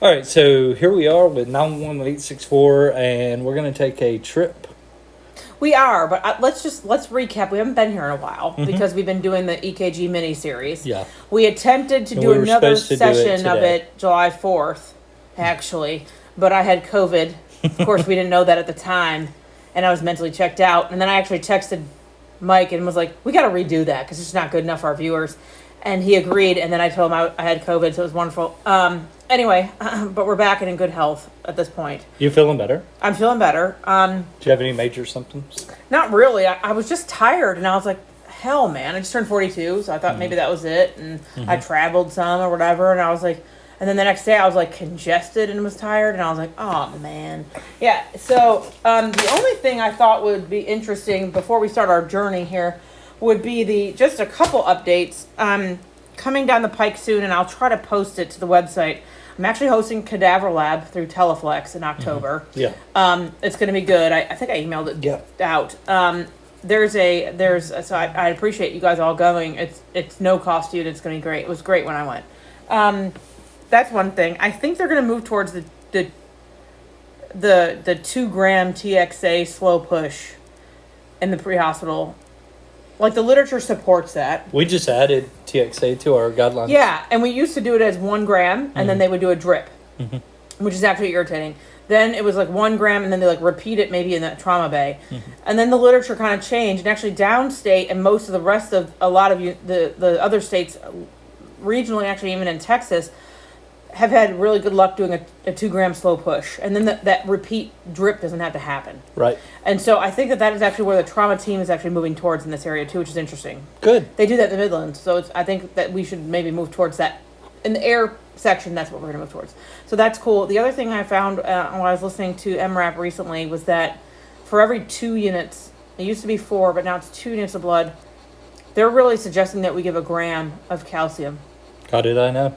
All right, so here we are with 911-864, and we're going to take a trip. We are, but let's recap. We haven't been here in a while because we've been doing the EKG mini series. Yeah. We attempted to do another session of it July 4th, actually, but I had COVID. Of course, we didn't know that at the time, and I was mentally checked out. And then I actually texted Mike and was like, we got to redo that because it's not good enough for our viewers. And he agreed, and then I told him I had COVID, so it was wonderful. Anyway, but we're back and in good health at this point. You feeling better? I'm feeling better. Do you have any major symptoms? Not really. I was just tired, and I was like, hell, man. I just turned 42, so I thought maybe that was it. And I traveled some or whatever, and I was like, and then the next day I was like congested and was tired, and I was like, oh, man. Yeah, so the only thing I thought would be interesting before we start our journey here would be just a couple updates coming down the pike soon, and I'll try to post it to the website. I'm actually hosting Cadaver Lab through Teleflex in October. Yeah. It's going to be good. I think I emailed it out. So I appreciate you guys all going. It's no cost to you. It's going to be great. It was great when I went. That's one thing. I think they're going to move towards the 2-gram TXA slow push in the pre-hospital. Like, the literature supports that. We just added TXA to our guidelines. Yeah, and we used to do it as 1 gram, and then they would do a drip, which is actually irritating. Then it was like 1 gram, and then they like repeat it maybe in that trauma bay. And then the literature kind of changed, and actually downstate and most of the rest of a lot of the other states, regionally, actually even in Texas, have had really good luck doing a 2-gram slow push. And then that repeat drip doesn't have to happen. Right. And so I think that is actually where the trauma team is actually moving towards in this area too, which is interesting. Good. They do that in the Midlands. So I think that we should maybe move towards that. In the air section, that's what we're going to move towards. So that's cool. The other thing I found when I was listening to MRAP recently was that for every 2 units, it used to be 4, but now it's 2 units of blood, they're really suggesting that we give 1 gram of calcium. How did I know?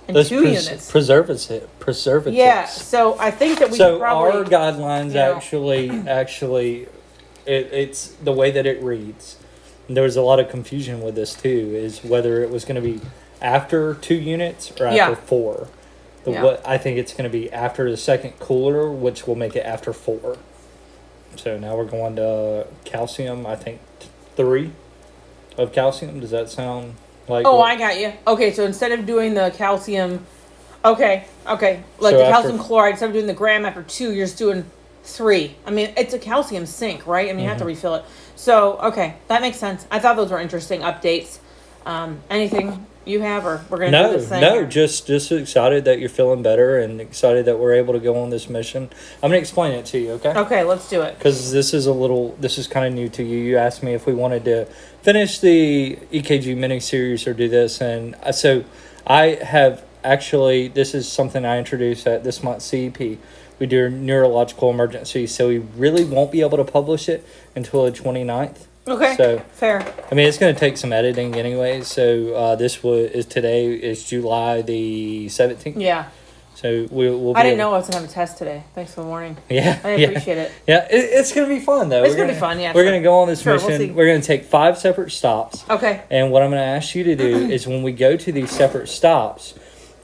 In those 2 units. Preservatives. Yeah, so I think that we should probably... So our guidelines actually, it's the way that it reads. And there was a lot of confusion with this too, is whether it was going to be after 2 units or after 4. What I think it's going to be after the second cooler, which will make it after 4. So now we're going to calcium, I think 3 of calcium. Does that sound... I got you. Okay, so instead of doing the calcium, like so the calcium chloride, instead of doing the gram after 2, you're just doing 3. I mean, it's a calcium sink, right? I mean, you have to refill it. So, okay, that makes sense. I thought those were interesting updates. Anything you have, or we're going to do this thing? No, just excited that you're feeling better and excited that we're able to go on this mission. I'm going to explain it to you, okay? Okay, let's do it. Because this is kind of new to you. You asked me if we wanted to finish the EKG mini-series or do this. And so I have actually, this is something I introduced at this month's CEP. We do neurological emergencies, so we really won't be able to publish it until the 29th. Okay, so, fair. I mean, it's going to take some editing anyway. So today is July the 17th. Yeah. So we'll. I didn't know I was going to have a test today. Thanks for the warning. Yeah, I appreciate it. Yeah, it's going to be fun though. It's going to be fun. Yeah. We're going to go on this mission. We're going to take 5 separate stops. Okay. And what I'm going to ask you to do is when we go to these separate stops,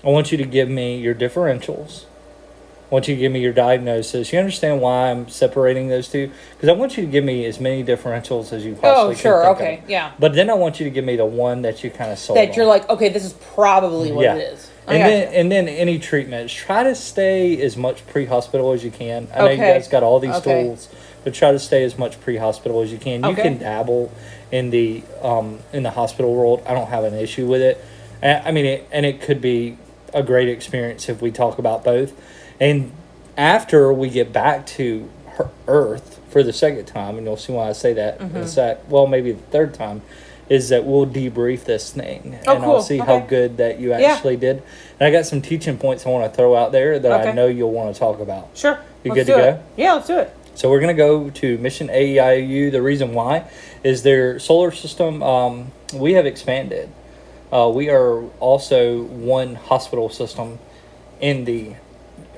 I want you to give me your differentials. I want you to give me your diagnosis. You understand why I'm separating those two? Because I want you to give me as many differentials as you possibly can think okay, of. Yeah. But then I want you to give me the one that you kind of sold That you're like, okay, this is probably what it is. And then any treatments. Try to stay as much pre-hospital as you can. I know you guys got all these tools, but try to stay as much pre-hospital as you can. You can dabble in the hospital world. I don't have an issue with it. I mean, it could be a great experience if we talk about both. And after we get back to Earth for the second time, and you'll see why I say that in a sec, well, maybe the third time, is that we'll debrief this thing. Oh, and cool. I'll see how good that you actually did. And I got some teaching points I want to throw out there that I know you'll want to talk about. Sure. You good to go? Yeah, let's do it. So we're going to go to Mission AEIOU. The reason why is their solar system, we have expanded. We are also one hospital system in the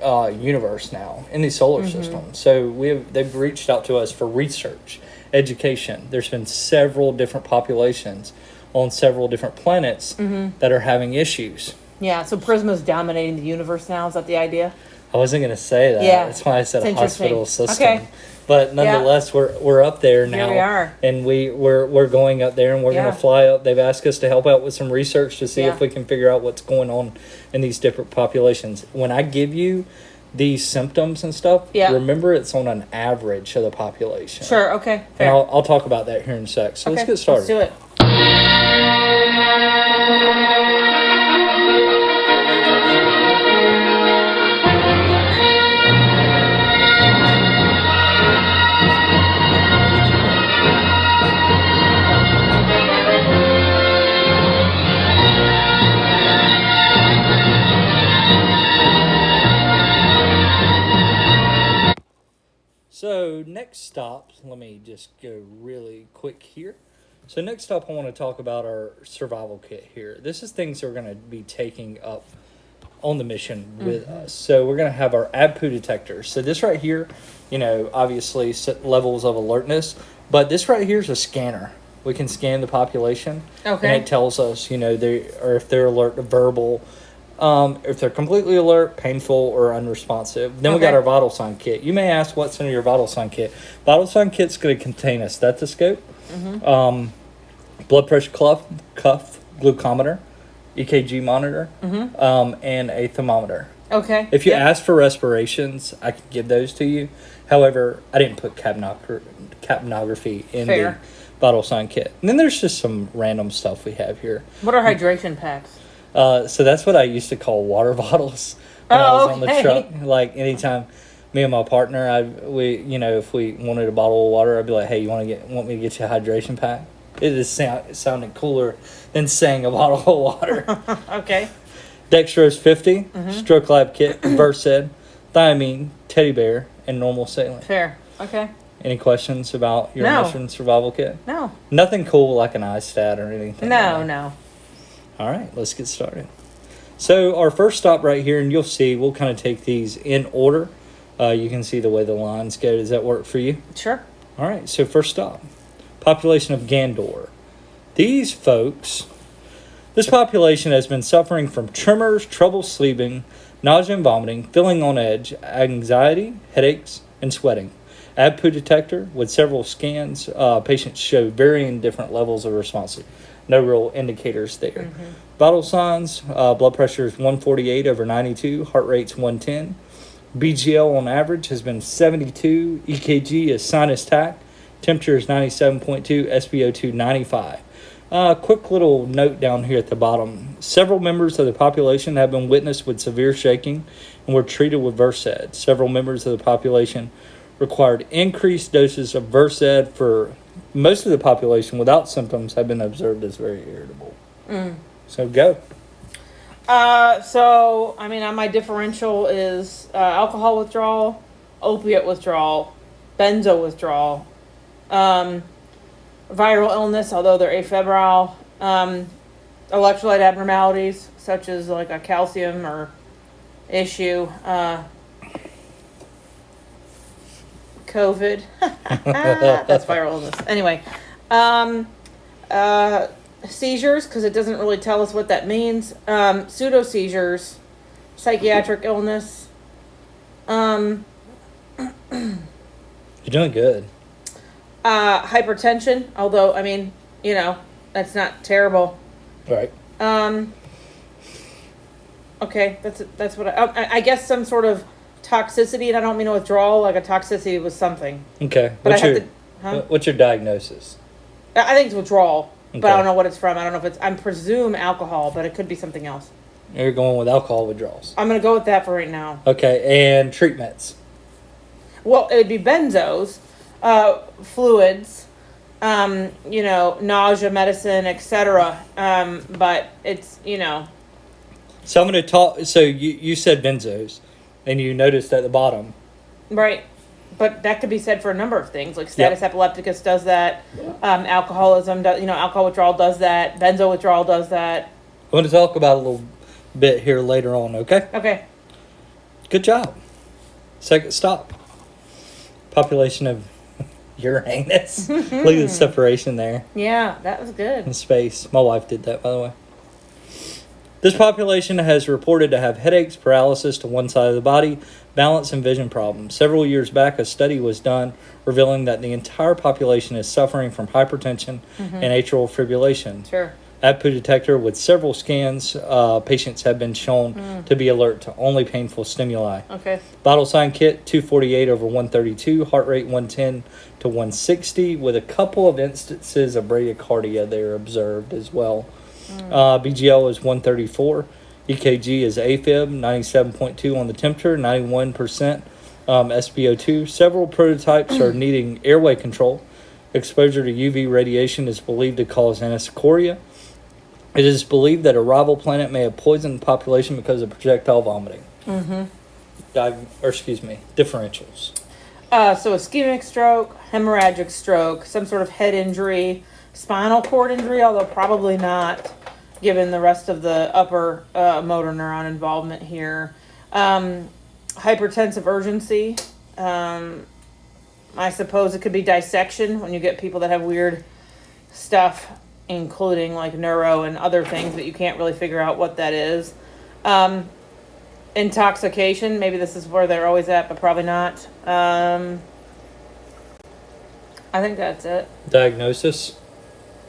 universe now, in the solar system. So they've reached out to us for research, education. There's been several different populations on several different planets that are having issues. Yeah, so Prisma's dominating the universe now. Is that the idea? I wasn't going to say that. Yeah. That's why I said a hospital system. Okay. But nonetheless, we're up there now. Here we are. And we're going up there, and we're going to fly up. They've asked us to help out with some research to see if we can figure out what's going on in these different populations. When I give you these symptoms and stuff, remember it's on an average of the population. Sure, okay. Fair. And I'll talk about that here in a sec. So let's get started. Let's do it. So next stop, let me just go really quick here. So next stop, I want to talk about our survival kit here. This is things that we're going to be taking up on the mission with us. So we're going to have our ABPU detector. So this right here, obviously set levels of alertness, but this right here is a scanner. We can scan the population, and it tells us, if they're alert to verbal, if they're completely alert, painful, or unresponsive. Then we got our vital sign kit. You may ask what's in your vital sign kit. Vital sign kit's going to contain a stethoscope, blood pressure cuff, glucometer, EKG monitor, and a thermometer. Okay. If you ask for respirations, I can give those to you. However, I didn't put capnography in the vital sign kit. And then there's just some random stuff we have here. What are hydration packs? So that's what I used to call water bottles when I was on the truck. Like anytime me and my partner, if we wanted a bottle of water, I'd be like, "Hey, you want me to get you a hydration pack?" It sounded cooler than saying a bottle of water. Okay. Dextrose 50, stroke lab kit, Versed, thiamine, teddy bear, and normal saline. Fair. Okay. Any questions about your mission survival kit? No. Nothing cool like an iStat or anything. No. All right, let's get started. So our first stop right here, and you'll see, we'll kind of take these in order. You can see the way the lines go. Does that work for you? Sure. All right, so first stop, population of Gandor. These folks, this population has been suffering from tremors, trouble sleeping, nausea and vomiting, feeling on edge, anxiety, headaches, and sweating. ABPU detector with several scans. Patients show varying different levels of response. No real indicators there. Vital signs, blood pressure is 148/92, heart rate's 110. BGL on average has been 72. EKG is sinus tach. Temperature is 97.2, SpO2 95. Quick little note down here at the bottom. Several members of the population have been witnessed with severe shaking and were treated with Versed. Several members of the population required increased doses of Versed. For most of the population without symptoms have been observed as very irritable. So go. On my differential is alcohol withdrawal, opiate withdrawal, benzo withdrawal, viral illness, although they're afebrile, electrolyte abnormalities, such as like a calcium or issue, COVID. That's viral illness. Anyway, seizures, because it doesn't really tell us what that means. Pseudo seizures, psychiatric illness. You're doing good. Hypertension, although that's not terrible. Right. Okay, that's what I guess some sort of toxicity, and I don't mean a withdrawal, like a toxicity was something. Okay. But what's your diagnosis? I think it's withdrawal, okay. But I don't know what it's from. I don't know if it's, I presume alcohol, but it could be something else. You're going with alcohol withdrawals. I'm going to go with that for right now. Okay, and treatments? Well, it would be benzos, fluids, nausea medicine, etc. But it's, So I'm going to talk, so you said benzos, and you noticed at the bottom. Right. But that could be said for a number of things, like status epilepticus does that, alcoholism, alcohol withdrawal does that, benzo withdrawal does that. I'm going to talk about a little bit here later on, okay? Okay. Good job. Second stop. Population of Uranus. Look at the separation there. Yeah, that was good. In space. My wife did that, by the way. This population has reported to have headaches, paralysis to one side of the body, balance, and vision problems. Several years back, a study was done revealing that the entire population is suffering from hypertension and atrial fibrillation. Sure. APU detector with several scans, patients have been shown to be alert to only painful stimuli. Okay. Vital sign kit 248 over 132, heart rate 110 to 160, with a couple of instances of bradycardia there observed as well. BGL is 134. EKG is AFib, 97.2 on the temperature, 91% SpO2. Several prototypes are needing airway control. Exposure to UV radiation is believed to cause aniscoria. It is believed that a rival planet may have poisoned the population because of projectile vomiting. Differentials. So ischemic stroke, hemorrhagic stroke, some sort of head injury, spinal cord injury, although probably not, given the rest of the upper motor neuron involvement here. Hypertensive urgency. I suppose it could be dissection when you get people that have weird stuff, including like neuro and other things that you can't really figure out what that is. Intoxication, maybe this is where they're always at, but probably not. I think that's it. Diagnosis.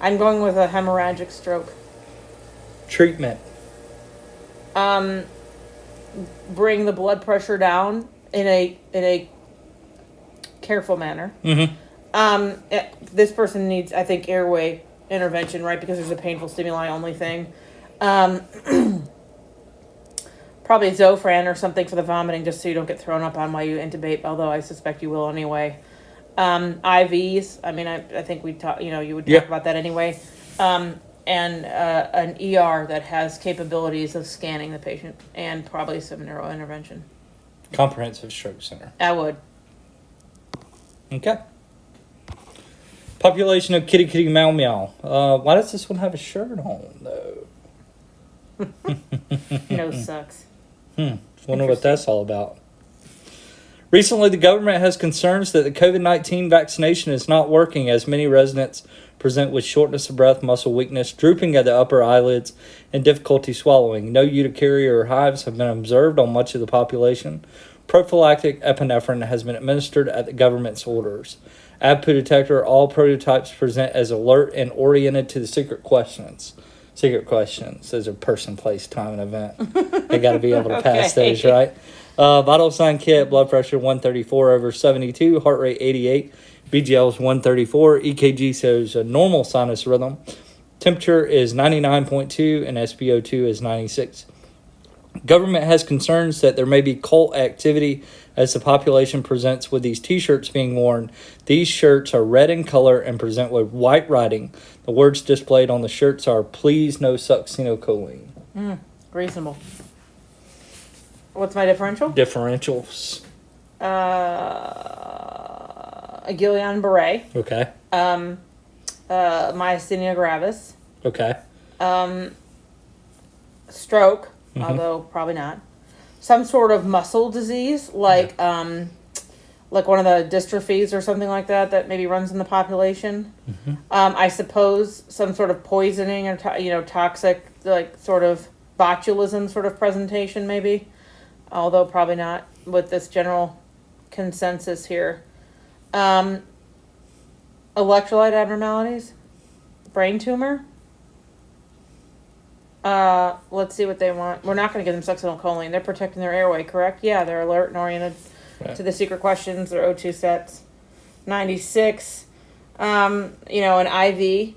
I'm going with a hemorrhagic stroke. Treatment. Bring the blood pressure down in a careful manner. This person needs, I think, airway intervention, right? Because there's a painful stimuli only thing. Probably Zofran or something for the vomiting, just so you don't get thrown up on while you intubate, although I suspect you will anyway. IVs, I mean, I think we talk, you would talk about that anyway. And an ER that has capabilities of scanning the patient, and probably some neuro intervention. Comprehensive Stroke Center. I would. Okay. Population of kitty kitty meow meow. Why does this one have a shirt on though? Nose sucks. Wonder what that's all about. Recently, the government has concerns that the COVID-19 vaccination is not working, as many residents present with shortness of breath, muscle weakness, drooping of the upper eyelids, and difficulty swallowing. No urticaria or hives have been observed on much of the population. Prophylactic epinephrine has been administered at the government's orders. APU detector, all prototypes present as alert and oriented to the secret questions. Secret questions. Those are person, place, time, and event. They got to be able to pass those, right? Vital sign kit, blood pressure 134 over 72, heart rate 88, BGL is 134, EKG shows a normal sinus rhythm. Temperature is 99.2 and SpO2 is 96. Government has concerns that there may be cult activity as the population presents with these T-shirts being worn. These shirts are red in color and present with white writing. The words displayed on the shirts are, "Please no succinylcholine." Reasonable. What's my differential? Differentials. A Guillain-Barré. Okay. Myasthenia gravis. Okay. Stroke, although probably not. Some sort of muscle disease, like like one of the dystrophies or something like that maybe runs in the population. I suppose some sort of poisoning or toxic, like sort of botulism sort of presentation maybe, although probably not with this general consensus here. Electrolyte abnormalities, brain tumor. Let's see what they want. We're not going to give them succinylcholine. They're protecting their airway, correct? Yeah, they're alert and oriented to the secret questions. Their O2 sets 96. An IV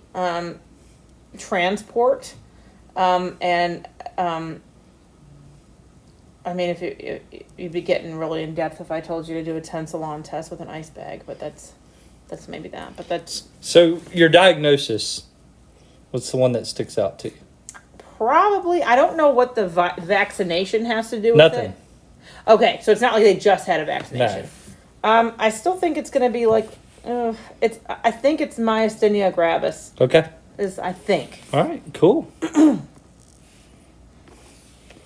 transport, and I mean, if you'd be getting really in depth if I told you to do a tensilon test with an ice bag, but that's maybe that. But that's so. Your diagnosis, what's the one that sticks out to you? Probably, I don't know what the vaccination has to do with Nothing. it. Okay, so it's not like they just had a vaccination. No. I still think it's going to be like, I think it's myasthenia gravis. Okay. I think. All right, cool.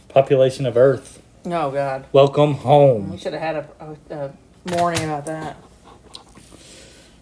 Population of Earth. Oh, God. Welcome home. We should have had a warning about that.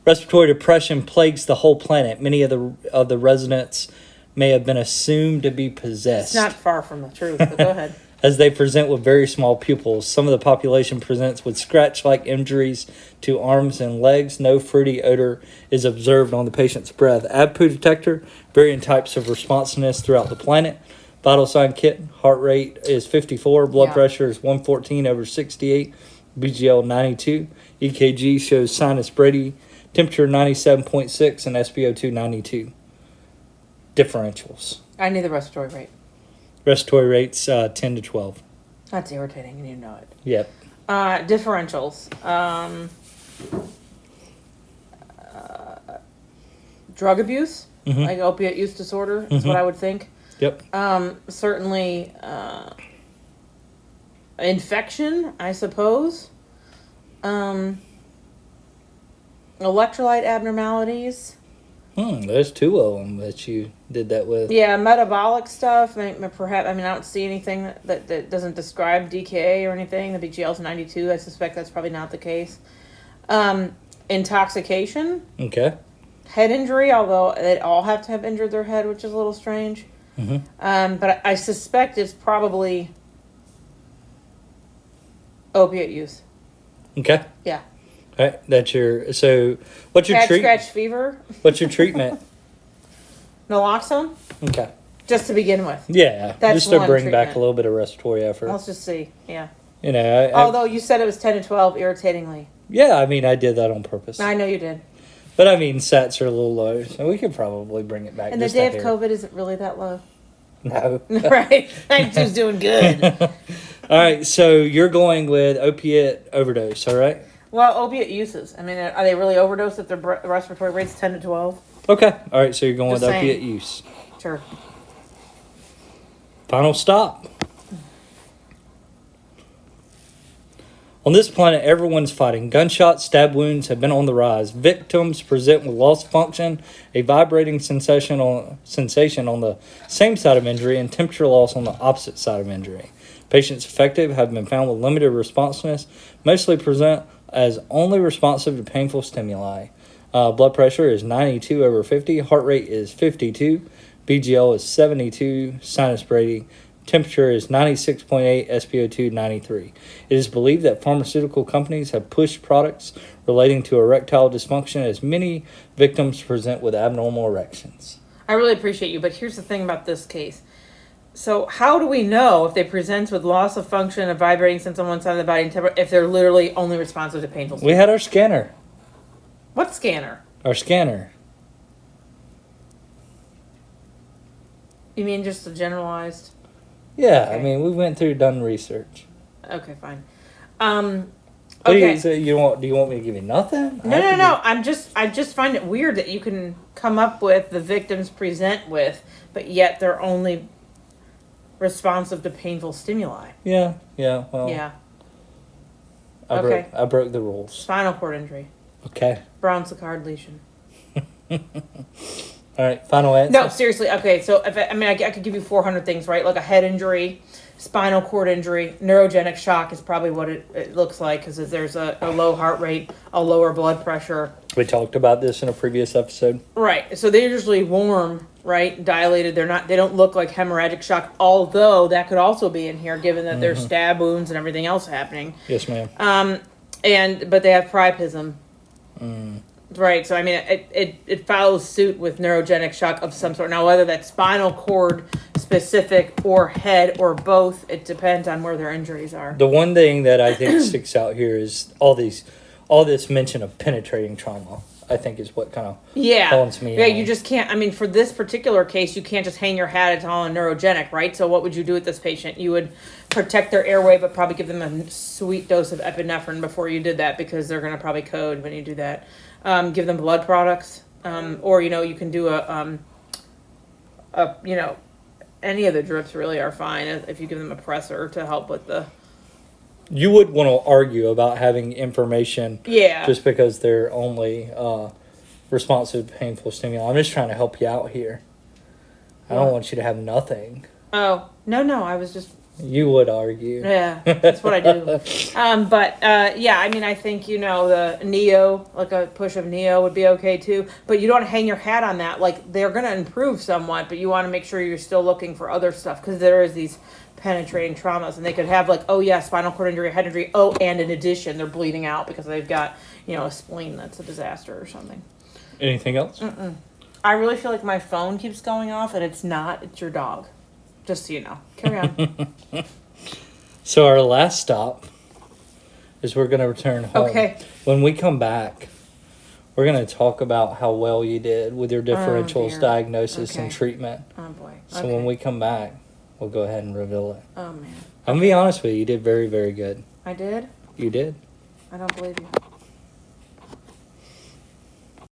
Respiratory depression plagues the whole planet. Many of the residents may have been assumed to be possessed. It's not far from the truth, but go ahead. As they present with very small pupils. Some of the population presents with scratch-like injuries to arms and legs. No fruity odor is observed on the patient's breath. ABPU detector, varying types of responsiveness throughout the planet. Vital sign kit, heart rate is 54, blood pressure is 114/68, BGL 92. EKG shows sinus brady, temperature 97.6, and SpO2 92. Differentials. I need the respiratory rate. Respiratory rates 10 to 12. That's irritating, and you know it. Yep. Differentials. Drug abuse, like opiate use disorder, is what I would think. Yep. Certainly infection, I suppose. Electrolyte abnormalities. There's two of them that you did that with. Yeah, metabolic stuff. Perhaps. I don't see anything that doesn't describe DKA or anything. The BGL's 92. I suspect that's probably not the case. Intoxication. Okay. Head injury, although they all have to have injured their head, which is a little strange. But I suspect it's probably opiate use. Okay. Yeah. All right. What's your treatment? Scratch fever. What's your treatment? Naloxone. Okay. Just to begin with. Yeah. That's just to one bring treatment. back a little bit of respiratory effort. Let's just see. Yeah. Although you said it was 10 to 12, irritatingly. Yeah, I did that on purpose. I know you did. But sats are a little low, so we could probably bring it back. And the day of COVID isn't really that low. No. Right. I'm just doing good. All right, so you're going with opiate overdose, all right? Well, opiate uses. Are they really overdosed if their respiratory rate's 10 to 12? Okay. All right, so you're going Just with saying. opiate use. Sure. Final stop. On this planet, everyone's fighting. Gunshots, stab wounds have been on the rise. Victims present with loss of function, a vibrating sensation on the same side of injury, and temperature loss on the opposite side of injury. Patients affected have been found with limited responsiveness, mostly present as only responsive to painful stimuli. Blood pressure is 92/50, heart rate is 52, BGL is 72, sinus brady. Temperature is 96.8, SpO2 93. It is believed that pharmaceutical companies have pushed products relating to erectile dysfunction as many victims present with abnormal erections. I really appreciate you, but here's the thing about this case. So how do we know if they present with loss of function, a vibrating sense on one side of the body, and if they're literally only responsive to painful stimuli? We had our scanner. What scanner? Our scanner. You mean just a generalized? Yeah, Okay. we went through, done research. Okay, fine. Do Okay. you want me to give you nothing? No. I just find it weird that you can come up with the victims present with, but yet they're only responsive to painful stimuli. Yeah. Well. Yeah. I broke the rules. Spinal cord injury. Okay. Brown-Séquard lesion. All right. Final answer. No, seriously. Okay, so I could give you 400 things, right? Like a head injury, spinal cord injury, neurogenic shock is probably what it looks like because there's a low heart rate, a lower blood pressure. We talked about this in a previous episode. Right. So they're usually warm, right? Dilated. They don't look like hemorrhagic shock, although that could also be in here given that there's stab wounds and everything else happening. Yes, ma'am. But they have priapism. Right, so it follows suit with neurogenic shock of some sort. Now, whether that's spinal cord specific or head or both, it depends on where their injuries are. The one thing that I think sticks out here is all this mention of penetrating trauma. I think is what kind of haunts me. Yeah, you just can't. For this particular case, you can't just hang your hat. It's all neurogenic, right? So what would you do with this patient? You would protect their airway, but probably give them a sweet dose of epinephrine before you did that because they're going to probably code when you do that. Give them blood products, or you can do any of the drips really are fine if you give them a pressor to help with the. You would want to argue about having information, just because they're only responsive to painful stimuli. I'm just trying to help you out here. I don't want you to have nothing. Oh no! I was just You would argue. Yeah, that's what I do. Yeah, I mean, I think, the Neo, like a push of Neo would be okay too. But you don't want to hang your hat on that. Like, they're going to improve somewhat, but you want to make sure you're still looking for other stuff because there is these penetrating traumas. And they could have, like, oh, yeah, spinal cord injury, head injury. Oh, and in addition, they're bleeding out because they've got, a spleen that's a disaster or something. Anything else? I really feel like my phone keeps going off, and it's not. It's your dog. Just so you know. Carry on. So our last stop is we're going to return home. Okay. When we come back, we're going to talk about how well you did with your differentials, diagnosis, and treatment. Oh, boy. So when we come back, we'll go ahead and reveal it. Oh, man. I'm going to be honest with you. You did very, very good. I did? You did. I don't believe you.